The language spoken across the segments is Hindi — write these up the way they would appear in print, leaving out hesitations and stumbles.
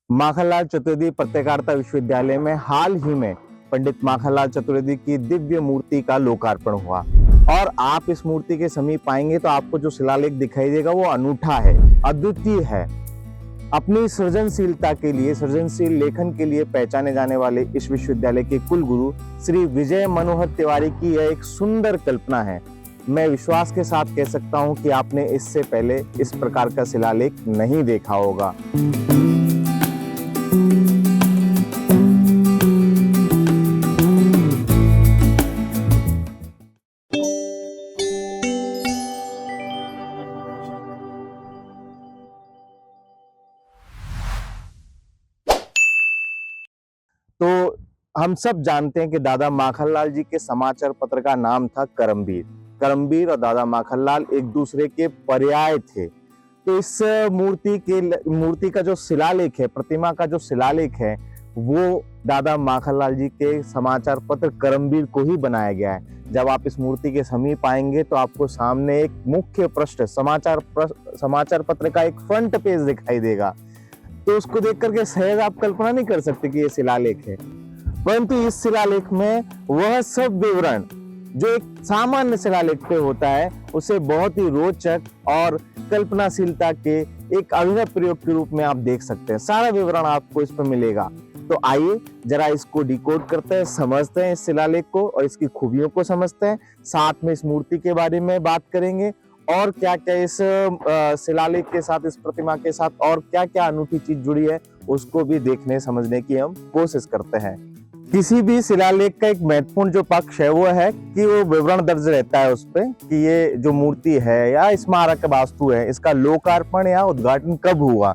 माखनलाल चतुर्वेदी पत्रकारिता विश्वविद्यालय में हाल ही में पंडित माखनलाल चतुर्वेदी की दिव्य मूर्ति का लोकार्पण हुआ और आप इस मूर्ति के समीप आएंगे तो आपको जो शिलालेख दिखाई देगा वो अनूठा है, अद्वितीय है। अपनी सृजनशीलता के लिए, सृजनशील लेखन के लिए पहचाने जाने वाले इस विश्वविद्यालय के कुलगुरु श्री विजय मनोहर तिवारी की यह एक सुंदर कल्पना है। मैं विश्वास के साथ कह सकता हूं कि आपने इससे पहले इस प्रकार का शिलालेख नहीं देखा होगा। तो हम सब जानते हैं कि दादा माखनलाल जी के समाचार पत्र का नाम था करमवीर। करमवीर और दादा माखनलाल एक दूसरे के पर्याय थे। तो इस मूर्ति का जो शिलालेख है, प्रतिमा का जो शिलालेख है, वो दादा माखनलाल जी के समाचार पत्र करमवीर को ही बनाया गया है। जब आप इस मूर्ति के समीप आएंगे तो आपको सामने एक मुख्य पृष्ठ समाचार पत्र का एक फ्रंट पेज दिखाई देगा। तो उसको देख करके सहज आप कल्पना नहीं कर सकते कि ये शिलालेख है, परंतु इस शिलालेख में वह सब विवरण जो एक सामान्य शिलालेख पे होता है उसे बहुत ही रोचक और कल्पनाशीलता के एक अभिनव प्रयोग के रूप में आप देख सकते हैं। सारा विवरण आपको इस पर मिलेगा। तो आइए जरा इसको डिकोड करते हैं, समझते हैं इस शिलालेख को और इसकी खूबियों को समझते हैं। साथ में इस मूर्ति के बारे में बात करेंगे और क्या क्या इस शिलालेख के साथ, इस प्रतिमा के साथ और क्या क्या अनूठी चीज जुड़ी है उसको भी देखने समझने की हम कोशिश करते हैं। किसी भी शिलालेख का एक महत्वपूर्ण जो पक्ष है वो है कि वो विवरण दर्ज रहता है उस पे कि ये जो मूर्ति है या स्मारक वास्तु है, इसका लोकार्पण या उद्घाटन कब हुआ।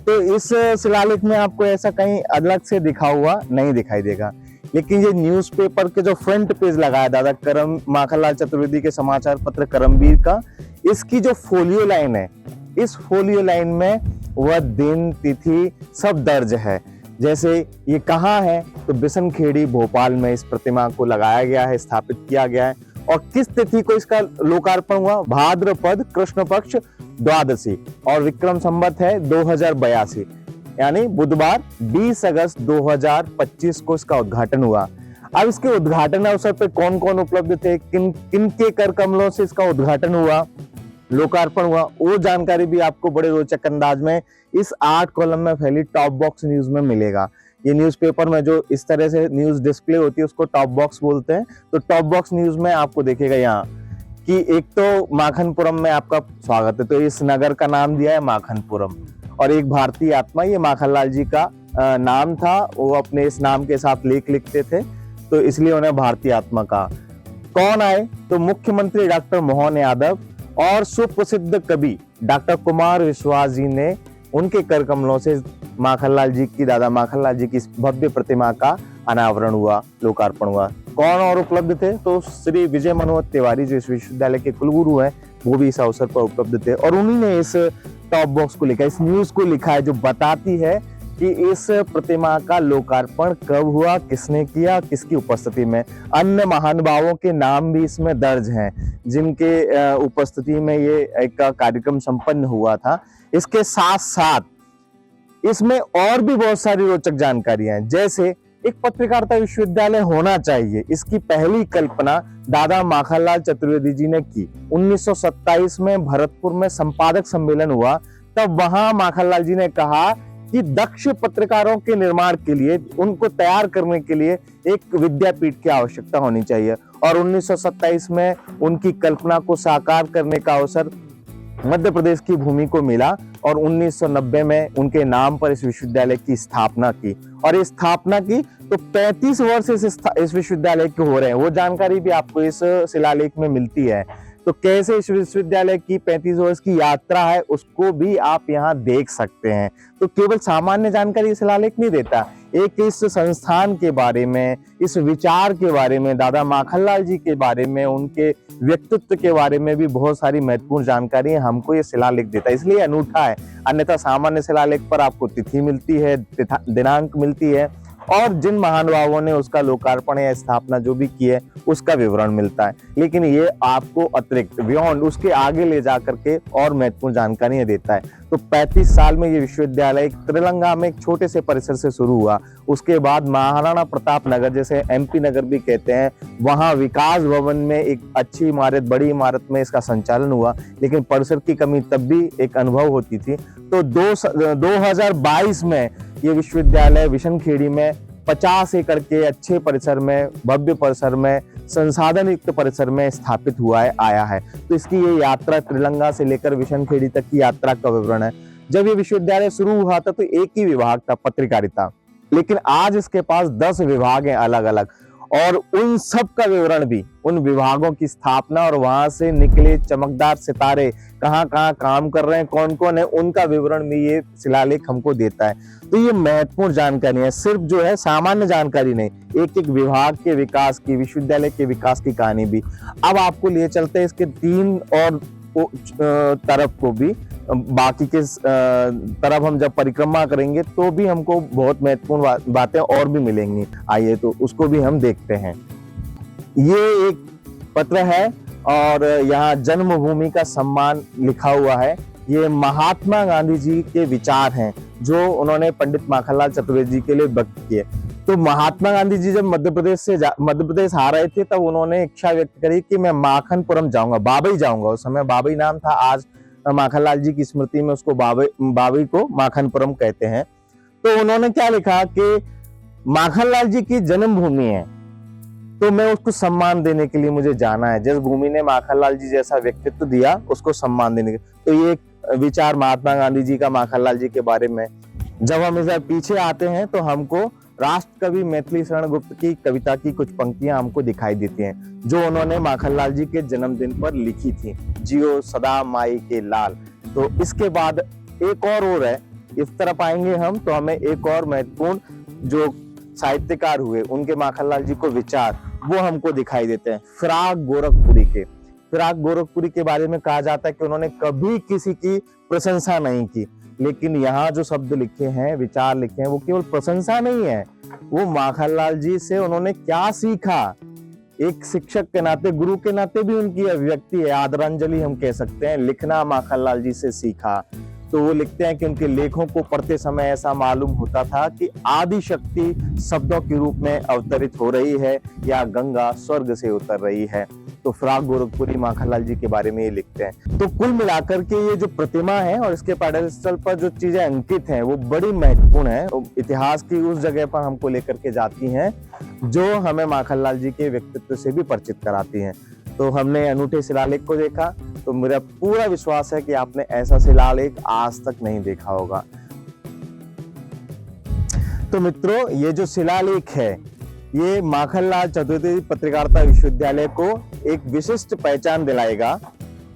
तो इस शिलालेख में आपको ऐसा कहीं अलग से दिखा हुआ नहीं दिखाई देगा। लेकिन ये न्यूज़पेपर के जो फ्रंट पेज लगा है दादा माखनलाल चतुर्वेदी के समाचार पत्र करमवीर का, इसकी जो फोलियो लाइन है, इस फोलियो लाइन में वह दिन तिथि सब दर्ज है। जैसे ये कहाँ है तो बिशनखेड़ी भोपाल में इस प्रतिमा को लगाया गया है, स्थापित किया गया है। और किस तिथि को इसका लोकार्पण हुआ, भाद्रपद कृष्ण पक्ष द्वादशी और विक्रम संवत है 2082, यानी बुधवार 20 अगस्त 2025 को इसका उद्घाटन हुआ। अब इसके उद्घाटन अवसर पर कौन कौन उपलब्ध थे, किन के कर कमलों से इसका उद्घाटन हुआ, लोकार्पण हुआ, वो जानकारी भी आपको बड़े रोचक अंदाज में इस 8 कॉलम में फैली टॉप बॉक्स न्यूज में मिलेगा। ये न्यूज़पेपर में जो इस तरह से न्यूज डिस्प्ले होती है उसको टॉप बॉक्स बोलते हैं। तो टॉप बॉक्स न्यूज में आपको देखेगा यहाँ कि एक तो माखनपुरम में आपका स्वागत है, तो इस नगर का नाम दिया है माखनपुरम। और एक भारतीय आत्मा, ये माखनलाल जी का नाम था, वो अपने इस नाम के साथ लेख लिखते थे तो इसलिए उन्हें भारतीय आत्मा कहा। कौन आए तो मुख्यमंत्री डॉक्टर मोहन यादव और सुप्रसिद्ध कवि डॉक्टर कुमार विश्वास जी ने उनके कर कमलों से माखनलाल जी की, दादा माखनलाल जी की भव्य प्रतिमा का अनावरण हुआ, लोकार्पण हुआ। कौन और उपलब्ध थे तो श्री विजय मनोहर तिवारी जो इस विश्वविद्यालय के कुलगुरु हैं वो भी इस अवसर पर उपलब्ध थे और उन्हीं ने इस टॉप बॉक्स को लिखा, इस न्यूज को लिखा है जो बताती है कि इस प्रतिमा का लोकार्पण कब हुआ, किसने किया, किसकी उपस्थिति में। अन्य महानुभावों के नाम भी इसमें दर्ज हैं जिनके उपस्थिति में ये एक कार्यक्रम संपन्न हुआ था। इसके साथ साथ इसमें और भी बहुत सारी रोचक जानकारियां हैं, जैसे एक पत्रकारिता विश्वविद्यालय होना चाहिए, इसकी पहली कल्पना दादा माखनलाल चतुर्वेदी जी ने की। 1927 में भरतपुर में संपादक सम्मेलन हुआ, तब वहां माखनलाल जी ने कहा कि दक्ष पत्रकारों के निर्माण के लिए, उनको तैयार करने के लिए एक विद्यापीठ की आवश्यकता होनी चाहिए। और 1927 में उनकी कल्पना को साकार करने का अवसर मध्य प्रदेश की भूमि को मिला और 1990 में उनके नाम पर इस विश्वविद्यालय की स्थापना की। और इस स्थापना की तो 35 वर्ष इस विश्वविद्यालय के हो रहे हैं, वो जानकारी भी आपको इस शिलालेख में मिलती है। तो कैसे इस विश्वविद्यालय की 35 वर्ष की यात्रा है उसको भी आप यहाँ देख सकते हैं। तो केवल सामान्य जानकारी शिलालेख नहीं देता, एक इस संस्थान के बारे में, इस विचार के बारे में, दादा माखनलाल जी के बारे में, उनके व्यक्तित्व के बारे में भी बहुत सारी महत्वपूर्ण जानकारी हमको ये शिलालेख देता है, इसलिए अनूठा है। अन्यथा सामान्य शिलालेख पर आपको तिथि मिलती है, दिनांक मिलती है, और जिन महानुभावों ने उसका लोकार्पण या स्थापना जो भी की है उसका विवरण मिलता है। लेकिन ये आपको अतिरिक्त बियॉन्ड उसके आगे ले जा करके और महत्वपूर्ण जानकारियां देता है। तो 35 साल में ये विश्वविद्यालय त्रिलंगा में एक छोटे से परिसर से शुरू हुआ। उसके बाद महाराणा प्रताप नगर, जैसे MP नगर भी कहते हैं, वहां विकास भवन में एक अच्छी इमारत, बड़ी इमारत में इसका संचालन हुआ। लेकिन परिसर की कमी तब भी एक अनुभव होती थी। तो 2022 में ये विश्वविद्यालय विशनखेड़ी में 50 एकड़ के अच्छे परिसर में, भव्य परिसर में, संसाधन युक्त परिसर में स्थापित हुआ है, आया है। तो इसकी ये यात्रा त्रिलंगा से लेकर विशनखेड़ी तक की यात्रा का विवरण है। जब ये विश्वविद्यालय शुरू हुआ था तो एक ही विभाग था, पत्रकारिता। लेकिन आज इसके पास 10 विभाग हैं अलग अलग, और उन सब का विवरण भी, उन विभागों की स्थापना और वहां से निकले चमकदार सितारे कहाँ कहाँ काम कर रहे हैं, कौन कौन है, उनका विवरण भी ये शिलालेख हमको देता है। तो ये महत्वपूर्ण जानकारी है, सिर्फ जो है सामान्य जानकारी नहीं, एक एक विभाग के विकास की, विश्वविद्यालय के विकास की कहानी भी। अब आपको लिए चलते हैं इसके 3 और तरफ को भी, बाकी के तरफ हम जब परिक्रमा करेंगे तो भी हमको बहुत महत्वपूर्ण बातें और भी मिलेंगी। आइए तो उसको भी हम देखते हैं। ये एक पत्र है और यहाँ जन्मभूमि का सम्मान लिखा हुआ है। ये महात्मा गांधी जी के विचार हैं जो उन्होंने पंडित माखनलाल चतुर्वेदी जी के लिए व्यक्त किए। तो महात्मा गांधी जी जब मध्य प्रदेश आ रहे थे तब उन्होंने इच्छा व्यक्त करी कि मैं माखनपुरम जाऊंगा, बाबई जाऊंगा। उस समय बाबई नाम था, आज माखनलाल जी की स्मृति में उसको बाबई को माखनपुरम कहते हैं। तो उन्होंने क्या लिखा कि माखनलाल जी की जन्मभूमि है तो मैं उसको सम्मान देने के लिए मुझे जाना है। जिस भूमि ने माखनलाल जी जैसा व्यक्तित्व दिया उसको सम्मान देने के, तो ये विचार महात्मा गांधी जी का माखनलाल जी के बारे में। जब हम इधर पीछे आते हैं तो हमको राष्ट्र कवि मैथिली शरण गुप्त की कविता की कुछ पंक्तियां हमको दिखाई देती हैं जो उन्होंने माखनलाल जी के जन्मदिन पर लिखी थी, जियो सदा माई के लाल। तो इसके बाद एक और है, इस तरफ आएंगे हम तो हमें एक और महत्वपूर्ण जो साहित्यकार हुए उनके माखनलाल जी को विचार वो हमको दिखाई देते हैं। फिराक गोरखपुरी के बारे में कहा जाता है कि उन्होंने कभी किसी की प्रशंसा नहीं की, लेकिन यहाँ जो शब्द लिखे हैं, विचार लिखे हैं, वो केवल प्रशंसा नहीं है, वो माखनलाल जी से उन्होंने क्या सीखा, एक शिक्षक के नाते, गुरु के नाते भी उनकी अभिव्यक्ति है, आदरांजलि हम कह सकते हैं। लिखना माखनलाल जी से सीखा। तो वो लिखते हैं कि उनके लेखों को पढ़ते समय ऐसा मालूम होता था कि आदि शक्ति शब्दों के रूप में अवतरित हो रही है या गंगा स्वर्ग से उतर रही है। तो फिराक गोरखपुरी माखनलाल जी के बारे में ये लिखते हैं। तो कुल मिलाकर के ये जो प्रतिमा है और इसके पेडस्टल पर जो चीजें अंकित हैं वो बड़ी महत्वपूर्ण है, इतिहास की उस जगह पर हमको लेकर के जाती हैं जो हमें माखनलाल जी के व्यक्तित्व से भी परिचित कराती हैं। तो हमने अनूठे शिलालेख को देखा, तो मेरा पूरा विश्वास है कि आपने ऐसा शिलालेख आज तक नहीं देखा होगा। तो मित्रों, ये जो शिलालेख है ये माखनलाल चतुर्वेदी पत्रकारिता विश्वविद्यालय को एक विशिष्ट पहचान दिलाएगा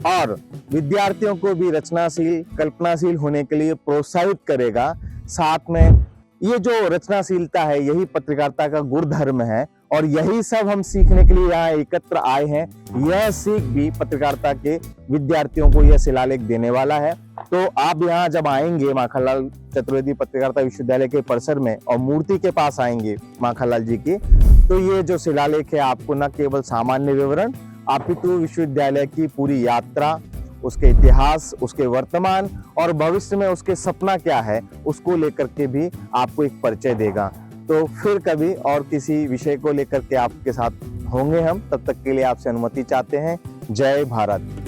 और विद्यार्थियों को भी रचनाशील, कल्पनाशील होने के लिए प्रोत्साहित करेगा। साथ में ये जो रचनाशीलता है यही पत्रकारिता का गुणधर्म है और यही सब हम सीखने के लिए यहाँ एकत्र आए हैं। यह सीख भी पत्रकारिता के विद्यार्थियों को यह शिलालेख देने वाला है। तो आप यहाँ जब आएंगे माखनलाल चतुर्वेदी पत्रकारिता विश्वविद्यालय के परिसर में और मूर्ति के पास आएंगे माखनलाल जी की, तो ये जो शिलालेख है आपको न केवल सामान्य विवरण, अपितु विश्वविद्यालय की पूरी यात्रा, उसके इतिहास, उसके वर्तमान और भविष्य में उसके सपना क्या है उसको लेकर के भी आपको एक परिचय देगा। तो फिर कभी और किसी विषय को लेकर के आपके साथ होंगे हम, तब तक के लिए आपसे अनुमति चाहते हैं। जय भारत।